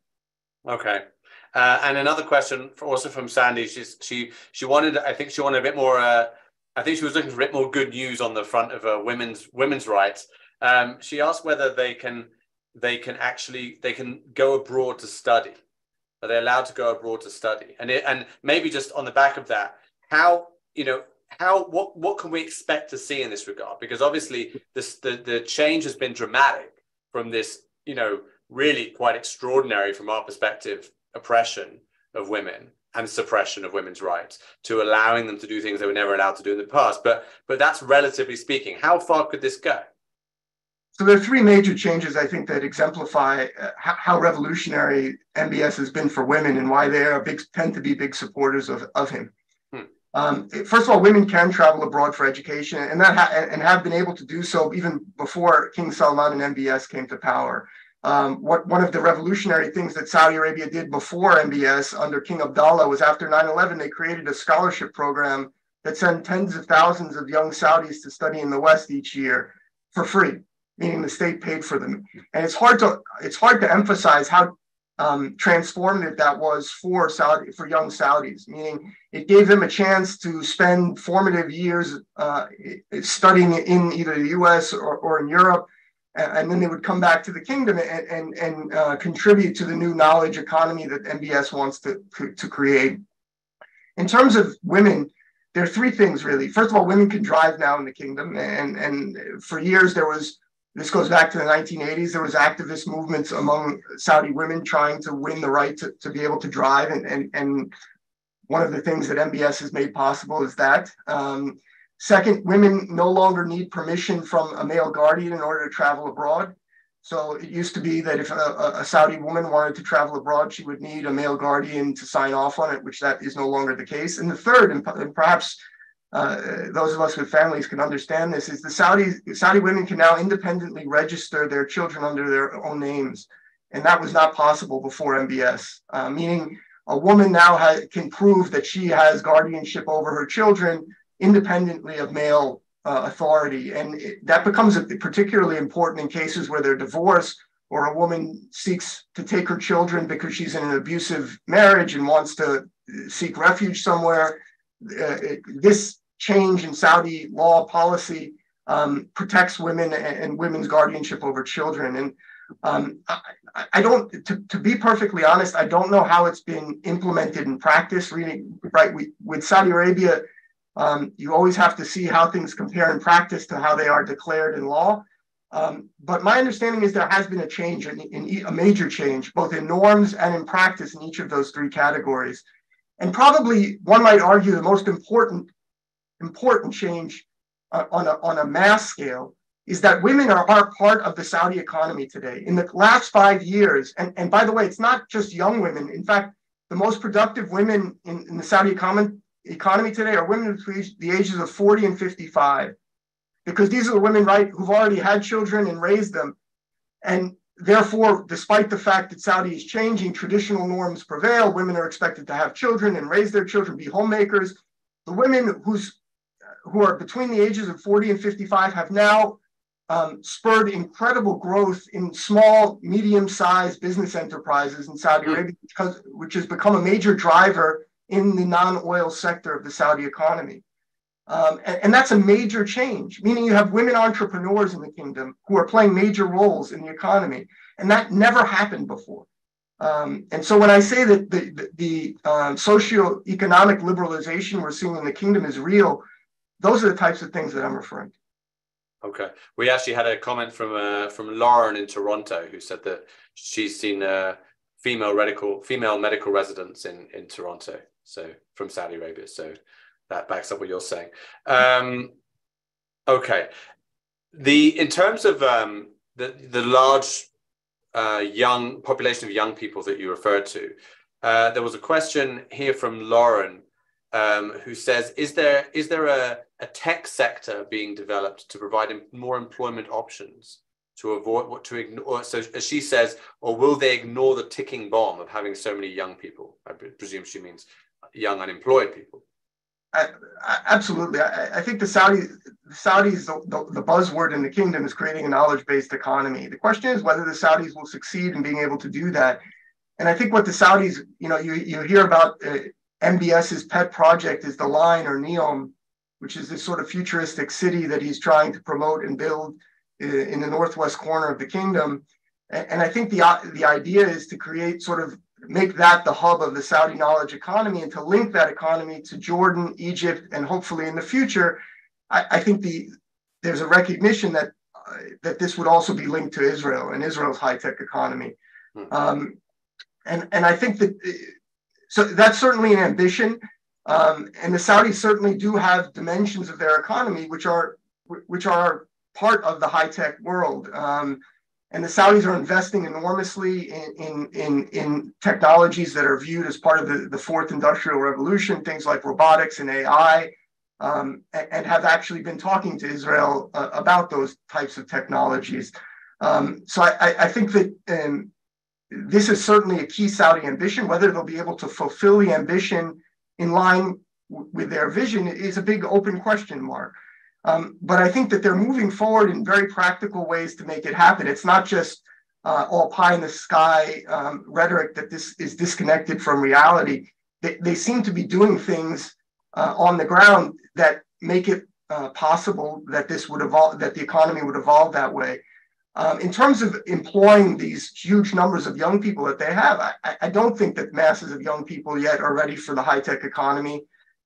Okay. And another question also from Sandy. She wanted a bit more. I think she was looking for a bit more good news on the front of women's rights. She asked whether they can go abroad to study. Are they allowed to go abroad to study? And maybe just on the back of that, what can we expect to see in this regard? Because obviously the change has been dramatic from this, really quite extraordinary from our perspective, oppression of women and suppression of women's rights to allowing them to do things they were never allowed to do in the past. But that's relatively speaking. How far could this go? So there are three major changes, I think, that exemplify how revolutionary MBS has been for women and why they tend to be big supporters of him. First of all, women can travel abroad for education, and have been able to do so even before King Salman and MBS came to power. One of the revolutionary things that Saudi Arabia did before MBS under King Abdullah was after 9/11, they created a scholarship program that sent tens of thousands of young Saudis to study in the West each year for free, meaning the state paid for them. And it's hard to emphasize how transformative that was for young Saudis, meaning it gave them a chance to spend formative years studying in either the US or in Europe, and then they would come back to the kingdom and contribute to the new knowledge economy that MBS wants to create. In terms of women, there are three things really. First of all, women can drive now in the kingdom, and for years this goes back to the 1980s. There was activist movements among Saudi women trying to win the right to be able to drive. And one of the things that MBS has made possible is that. Second, women no longer need permission from a male guardian in order to travel abroad. So it used to be that if a Saudi woman wanted to travel abroad, she would need a male guardian to sign off on it, which that is no longer the case. And the third, and perhaps those of us with families can understand this, is the Saudi women can now independently register their children under their own names. And that was not possible before MBS, meaning a woman now can prove that she has guardianship over her children independently of male authority. And that becomes particularly important in cases where they're divorced or a woman seeks to take her children because she's in an abusive marriage and wants to seek refuge somewhere. This change in Saudi law policy protects women and women's guardianship over children. And I don't, to be perfectly honest, I don't know how it's been implemented in practice. With Saudi Arabia, you always have to see how things compare in practice to how they are declared in law. But my understanding is there has been a change, a major change, both in norms and in practice in each of those three categories. And probably one might argue the most important change on a mass scale is that women are part of the Saudi economy today. In the last 5 years, and by the way, it's not just young women. In fact, the most productive women in the Saudi economy today are women between the ages of 40 and 55, because these are the women, right, who've already had children and raised them. And therefore, despite the fact that Saudi is changing, traditional norms prevail. Women are expected to have children and raise their children, be homemakers. The women who are between the ages of 40 and 55 have now spurred incredible growth in small, medium-sized business enterprises in Saudi Arabia, which has become a major driver in the non-oil sector of the Saudi economy. And that's a major change, meaning you have women entrepreneurs in the kingdom who are playing major roles in the economy. And that never happened before. And so when I say that the socioeconomic liberalization we're seeing in the kingdom is real, those are the types of things that I'm referring to. Okay. We actually had a comment from Lauren in Toronto who said that she's seen female medical residents in Toronto, so from Saudi Arabia. So that backs up what you're saying. Okay. In terms of the large young population of young people that you referred to, there was a question here from Lauren who says, is there a tech sector being developed to provide more employment options to avoid what to ignore? So as she says, or will they ignore the ticking bomb of having so many young people? I presume she means young unemployed people. Absolutely. I think the Saudis, the buzzword in the kingdom is creating a knowledge-based economy. The question is whether the Saudis will succeed in being able to do that. And I think what the Saudis, you hear about MBS's pet project is the Line or Neom, which is this sort of futuristic city that he's trying to promote and build in the northwest corner of the kingdom. And I think the idea is to create make that the hub of the Saudi knowledge economy and to link that economy to Jordan, Egypt, and hopefully in the future, I think there's a recognition that that this would also be linked to Israel and Israel's high-tech economy. And I think that, so that's certainly an ambition. And the Saudis certainly do have dimensions of their economy which are part of the high-tech world. And the Saudis are investing enormously in technologies that are viewed as part of the fourth industrial revolution, things like robotics and AI, and have actually been talking to Israel about those types of technologies. So I think that this is certainly a key Saudi ambition. Whether they'll be able to fulfill the ambition in line with their vision is a big open question mark. But I think that they're moving forward in very practical ways to make it happen. It's not just all pie in the sky rhetoric that this is disconnected from reality. They seem to be doing things on the ground that make it possible that this would evolve, that the economy would evolve that way. In terms of employing these huge numbers of young people that they have, I don't think that masses of young people yet are ready for the high-tech economy.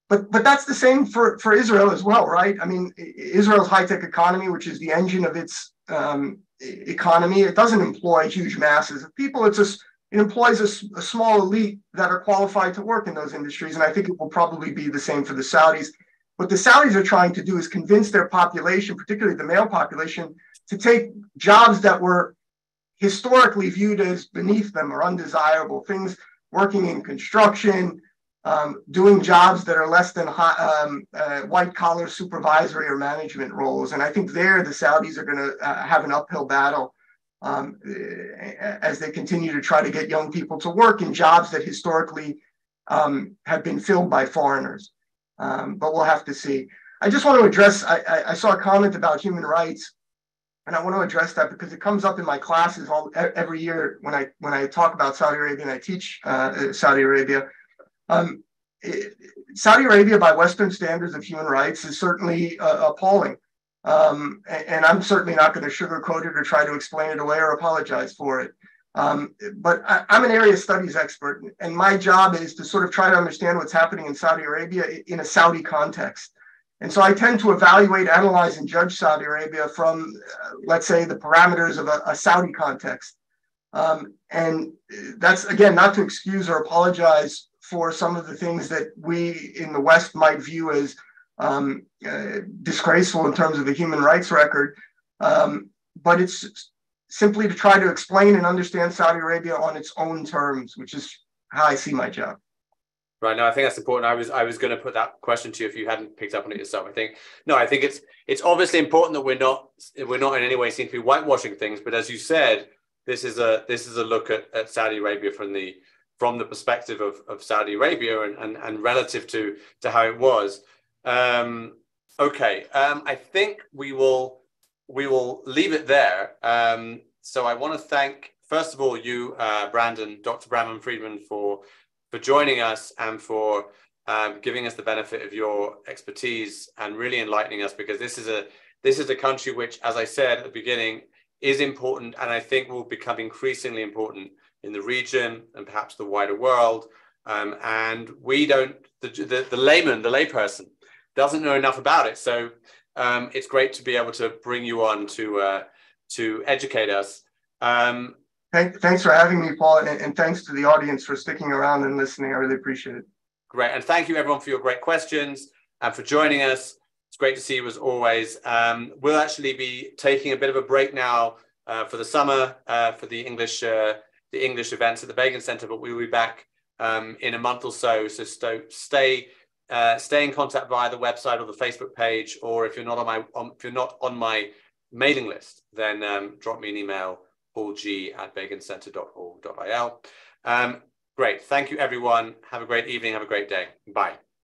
But that's the same for Israel as well, right? I mean, Israel's high-tech economy, which is the engine of its economy, it doesn't employ huge masses of people. It employs a small elite that are qualified to work in those industries. And I think it will probably be the same for the Saudis. What the Saudis are trying to do is convince their population, particularly the male population, to take jobs that were historically viewed as beneath them or undesirable, things working in construction, doing jobs that are less than white-collar supervisory or management roles. And I think there the Saudis are going to have an uphill battle as they continue to try to get young people to work in jobs that historically have been filled by foreigners. But we'll have to see. I just want to address, I saw a comment about human rights, and I want to address that because it comes up in my classes every year when I talk about Saudi Arabia and I teach Saudi Arabia. Saudi Arabia, by Western standards of human rights, is certainly appalling. And I'm certainly not going to sugarcoat it or try to explain it away or apologize for it. But I'm an area studies expert, and my job is to sort of try to understand what's happening in Saudi Arabia in a Saudi context. And so I tend to evaluate, analyze, and judge Saudi Arabia from, let's say, the parameters of a Saudi context. And that's, again, not to excuse or apologize for some of the things that we in the West might view as disgraceful in terms of the human rights record. But it's simply to try to explain and understand Saudi Arabia on its own terms, which is how I see my job. Right. No, I think that's important. I was going to put that question to you if you hadn't picked up on it yourself. I think it's obviously important that we're not in any way seen to be whitewashing things. But as you said, this is a look at Saudi Arabia from the perspective of Saudi Arabia and relative to how it was. Okay. I think we will leave it there. So I want to thank, first of all, you, Brandon, Dr. Brandon Friedman, for joining us and for giving us the benefit of your expertise and really enlightening us, because this is a country which, as I said at the beginning, is important and I think will become increasingly important in the region and perhaps the wider world. And we don't, the layman, the layperson, doesn't know enough about it. So it's great to be able to bring you on to educate us. Thanks for having me, Paul, and thanks to the audience for sticking around and listening. I really appreciate it. Great. And thank you, everyone, for your great questions and for joining us. It's great to see you as always. We'll actually be taking a bit of a break now for the summer for the English events at the Dayan Center, but we'll be back in a month or so. So stay in contact via the website or the Facebook page, or if you're not on my mailing list, then drop me an email, paulg@bagancenter.org.il. Great. Thank you, everyone. Have a great evening. Have a great day. Bye.